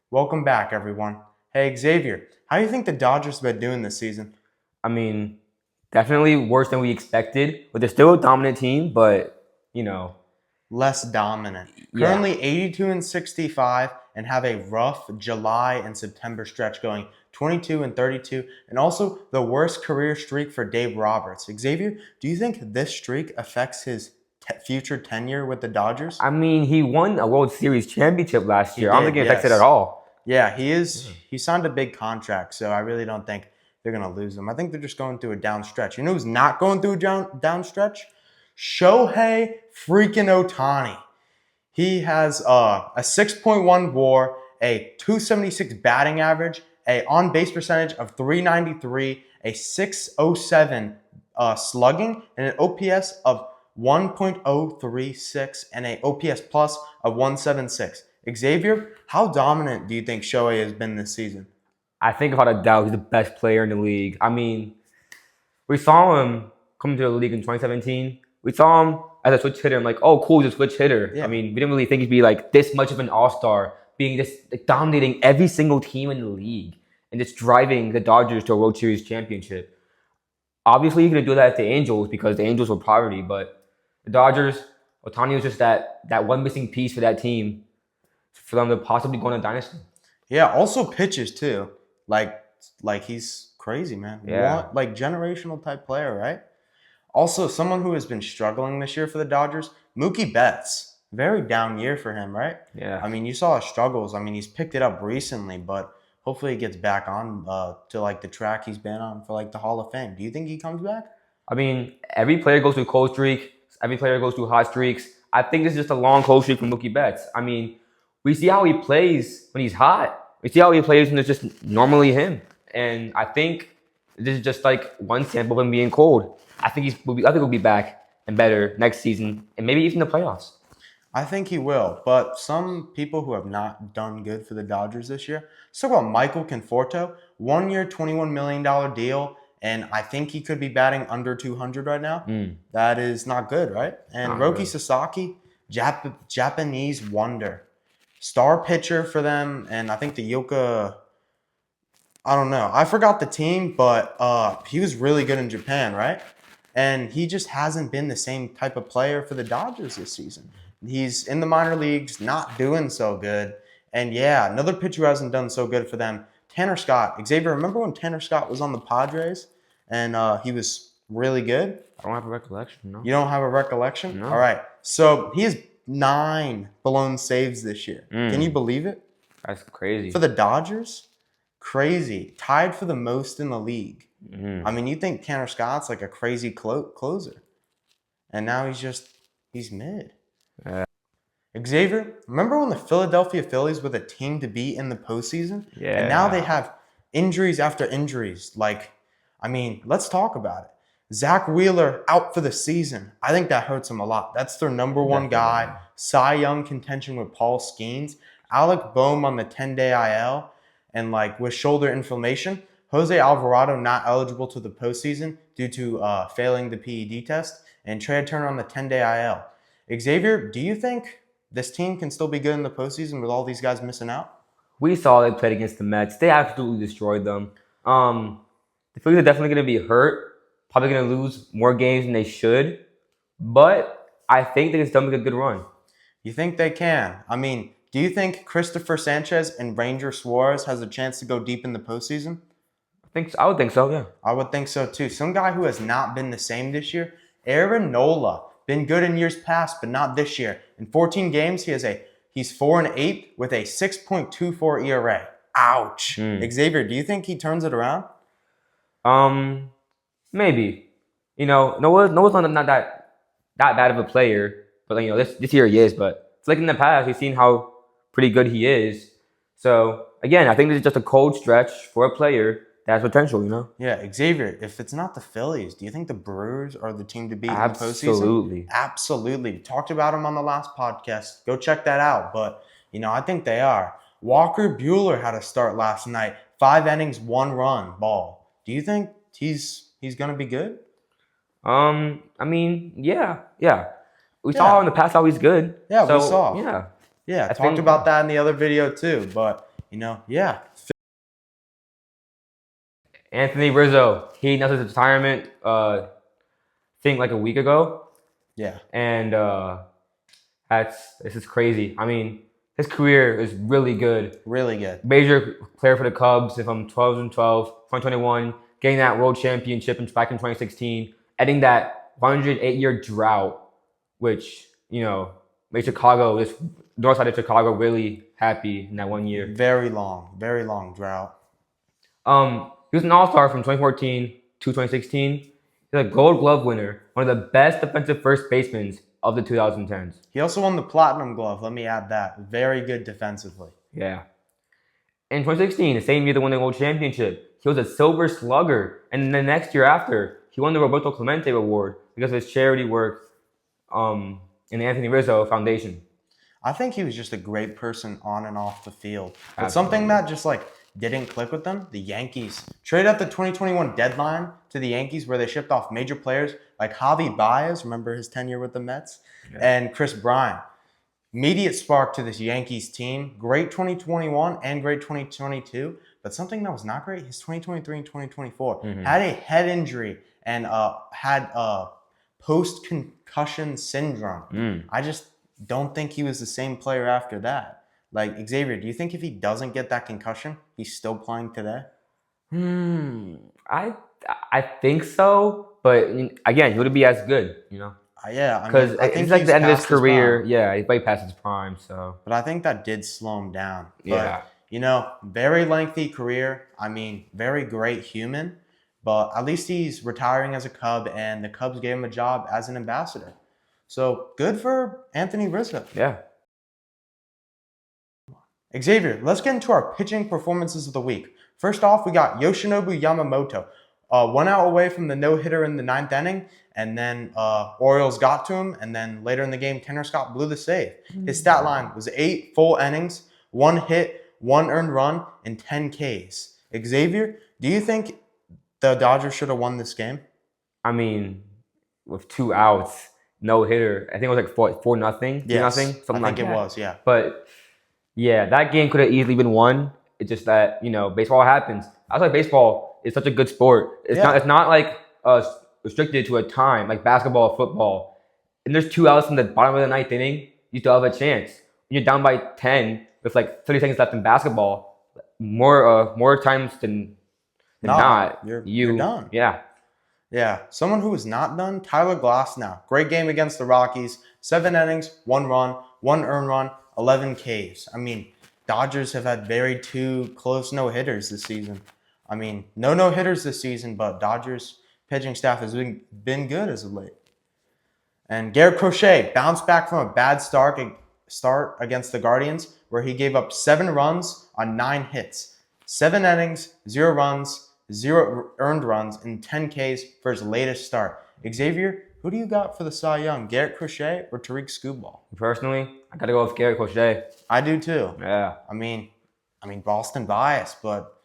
Welcome back, everyone. Hey, Xavier, how do you think the Dodgers have been doing this season? I mean, definitely worse than we expected, but they're still a dominant team. But you know, Less dominant. yeah, Currently 82 and 65 and have a rough July and September stretch going 22 and 32 and also the worst career streak for Dave Roberts. Xavier, do you think this streak affects his future tenure with the Dodgers? I mean, he won a World Series championship last He year. I don't did, think it affects it at yes. all. Yeah, he is. Yeah. He signed a big contract, so I really don't think they're gonna lose him. I think they're just going through a down stretch. You know who's not going through a down stretch? Shohei freaking Otani. He has a 6.1 WAR, a 276 batting average, a on base percentage of 393, a 607 slugging, and an OPS of 1.036 and a OPS plus of 176. Xavier, how dominant do you think Shohei has been this season? I think without a doubt, he's the best player in the league. I mean, we saw him come to the league in 2017. We saw him as a switch hitter. I'm like, oh, cool, he's a switch hitter. I Yeah. mean, we didn't really think he'd be like this much of an all-star, being this like, dominating every single team in the league and just driving the Dodgers to a World Series championship. Obviously, you can do that at the Angels because the Angels were poverty, but the Dodgers, Otani was just that one missing piece for that team for them to possibly go on a dynasty. Yeah, also pitches too. Like like he's crazy, man. Yeah, Like generational type player, right? Also, someone who has been struggling this year for the Dodgers, Mookie Betts. Very down year for him, right? yeah. I mean, you saw his struggles. I mean, he's picked it up recently, but hopefully he gets back on to like the track he's been on for like the Hall of Fame. Do you think he comes back? I mean, every player goes through a cold streak. Every player goes through hot streaks. I think this is just a long cold streak from Mookie Betts. I mean, we see how he plays when he's hot. We see how he plays when it's just normally him. And I think this is just like one sample of him being cold. I think he'll be back and better next season and maybe even the playoffs. I think he will, but some people who have not done good for the Dodgers this year. Let's talk about Michael Conforto, 1 year, $21 million deal, and I think he could be batting under 200 right now. Mm, That is not good, right? And not Roki good. Sasaki, Japanese wonder, star pitcher for them, and I think the Yoka. I don't know. I forgot the team, but he was really good in Japan, right? And he just hasn't been the same type of player for the Dodgers this season. He's in the minor leagues, not doing so good. And yeah, another pitcher who hasn't done so good for them, Tanner Scott. Xavier, remember when Tanner Scott was on the Padres and he was really good? I don't have a recollection, no. You don't have a recollection? All No. right. So he has 9 blown saves this year. Can you Mm, believe it? that's For crazy. the Dodgers? Crazy. Tied for the most in the league. I Mm. mean, you think Tanner Scott's like a crazy closer. And now he's mid. Yeah, Xavier, remember when the Philadelphia Phillies were the team to beat in the postseason? And now they yeah, have injuries after injuries. Like, I mean, let's talk about it. Zach Wheeler out for the season. I think that hurts him a lot. That's their number one definitely. guy. Cy Young contention with Paul Skeens. Alec Boehm on the 10-day IL. And like with shoulder inflammation. Jose Alvarado not eligible to the postseason due to failing the PED test. And Trey Turner on the 10-day IL. Xavier, do you think this team can still be good in the postseason with all these guys missing out? We saw they played against the Mets. They absolutely destroyed them. The Phillies are definitely going to be hurt. Probably going to lose more games than they should. But I think they can still make a good run. You think they can? I mean, do you think Christopher Sanchez and Ranger Suarez has a chance to go deep in the postseason? I would think so. Yeah. I would think so too. Some guy who has not been the same this year, Aaron Nola. Been good in years past, but not this year. In 14 games, he's 4-8 with a 6.24 ERA. Ouch. Hmm. Xavier, do you think he turns it around? Um, Maybe. Noah's not that bad of a player, but like, this year he is. But it's like in the past, we've seen how pretty good he is. So again, I think this is just a cold stretch for a player that has potential. Yeah, Xavier, if it's not the Phillies, do you think the Brewers are the team to beat in the postseason? Absolutely. Absolutely. We talked about them on the last podcast. Go check that out. But, I think they are. Walker Bueller had a start last night. 5 innings, 1 run, ball. Do you think he's going to be good? I mean, yeah, yeah. We saw Yeah. in the past how he's good. Yeah, we So saw. yeah, Yeah, I talked think about that in the other video too. But, Yeah, Anthony Rizzo, he announced his retirement, think like a week ago, yeah, and this is crazy. I mean, his career is really good. really good. Major player for the Cubs from 2012, 2021, getting that World Championship back in 2016, ending that 108-year drought, which made Chicago, this north side of Chicago, really happy in that 1 year. Very long drought. He was an All-Star from 2014 to 2016. He's a Gold Glove winner, one of the best defensive first basemen of the 2010s. He also won the Platinum Glove. Let me add that. Very good defensively. Yeah. In 2016, the same year they won the World Championship, he was a Silver Slugger. And the next year after, he won the Roberto Clemente Award because of his charity work in the Anthony Rizzo Foundation. I think he was just a great person on and off the field. But Absolutely. something that just didn't click with them, the Yankees traded at the 2021 deadline to the Yankees where they shipped off major players like Javi Baez, remember his tenure with the Mets, and Chris Bryant. Immediate spark to this Yankees team. Great 2021 and great 2022, but something that was not great is 2023 and 2024. Had a head injury and had post-concussion syndrome. I just don't think he was the same player after that. Like, Xavier, do you think if he doesn't get that concussion, he's still playing today? I think so, but again, he wouldn't be as good, Yeah, because I think it's like he's the end of his past his career. prime. Yeah, he's way past his prime. So, But I think that did slow him down. yeah. But, very lengthy career. I mean, very great human. But at least he's retiring as a Cub, and the Cubs gave him a job as an ambassador. So good for Anthony Rizzo. Yeah. Xavier, let's get into our pitching performances of the week. First off, we got Yoshinobu Yamamoto. 1 out away from the no-hitter in the 9th inning, and then Orioles got to him, and then later in the game, Tanner Scott blew the save. His stat line was 8 full innings, 1 hit, 1 earned run, and 10 Ks. Xavier, do you think the Dodgers should have won this game? I mean, with 2 outs, no hitter. I think it was like 4-0, 2-0, Yes, something like that. it was, yeah. But yeah, that game could have easily been won. It's just that baseball happens. That's why baseball is such a good sport. It's not like restricted to a time like basketball or football. And there's 2 outs in the bottom of the 9th inning, you still have a chance. When you're down by 10 with like 30 seconds left in basketball, more times than not, you're done. Yeah. Yeah, someone who is not done, Tyler Glasnow. Great game against the Rockies. 7 innings, 1 run, 1 earned run, 11 Ks. I mean, Dodgers have had very 2 close no-hitters this season. I mean, no no-hitters this season, but Dodgers pitching staff has been good as of late. And Garrett Crochet bounced back from a bad start against the Guardians, where he gave up 7 runs on 9 hits. 7 innings, 0 runs, 0 earned runs, and 10 Ks for his latest start. Xavier, who do you got for the Cy Young, Garrett Crochet or Tariq Skubal? Personally, I gotta go with Garrett Crochet. I do too. Yeah. I mean, Boston bias, but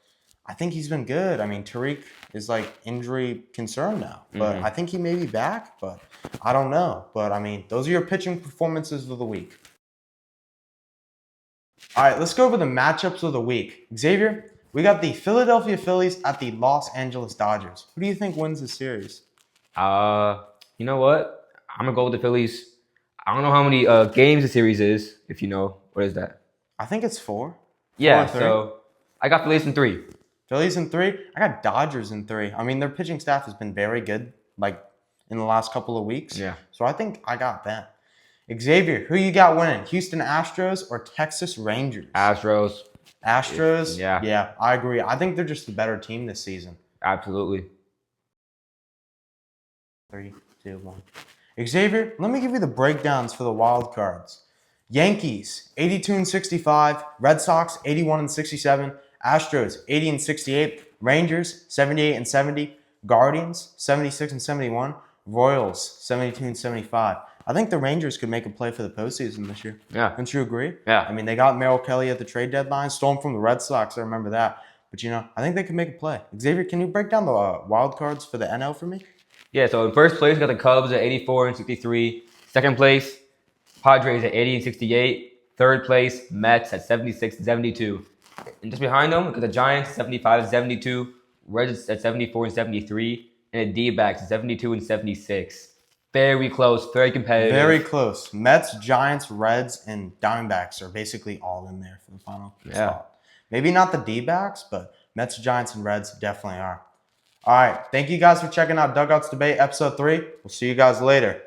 I think he's been good. I mean, Tariq is injury concerned now, but I think he may be back, but I don't know. But those are your pitching performances of the week. All right, let's go over the matchups of the week. Xavier, we got the Philadelphia Phillies at the Los Angeles Dodgers. Who do you think wins this series? You know what? I'm gonna go with the Phillies. I don't know how many games the series is. If you know, what is that? I think it's 4. Yeah. 4 or 3. So I got Phillies in 3. Phillies in 3. I got Dodgers in 3. Their pitching staff has been very good, in the last couple of weeks. Yeah. So I think I got them. Xavier, who you got winning? Houston Astros or Texas Rangers? Astros. Astros? Yeah. Yeah, I agree. I think they're just the better team this season. Absolutely. 3, 2, 1. Xavier, let me give you the breakdowns for the wild cards. Yankees, 82-65. Red Sox, 81-67. Astros, 80-68. Rangers, 78-70. Guardians, 76-71. Royals, 72-75. I think the Rangers could make a play for the postseason this year. Yeah. Don't you agree? Yeah. They got Merrill Kelly at the trade deadline, stole him from the Red Sox. I remember that. But, I think they could make a play. Xavier, can you break down the wild cards for the NL for me? Yeah, so in first place, we got the Cubs at 84-63. Second place, Padres at 80-68. Third place, Mets at 76-72. And just behind them, because the Giants 75 and 72, Reds at 74 and 73, and the D-backs 72 and 76. Very close, very competitive. Very close. Mets, Giants, Reds, and Diamondbacks are basically all in there for the final spot. Maybe not the D-backs, but Mets, Giants, and Reds definitely are. All right. Thank you guys for checking out Dugout's Debate, episode 3. We'll see you guys later.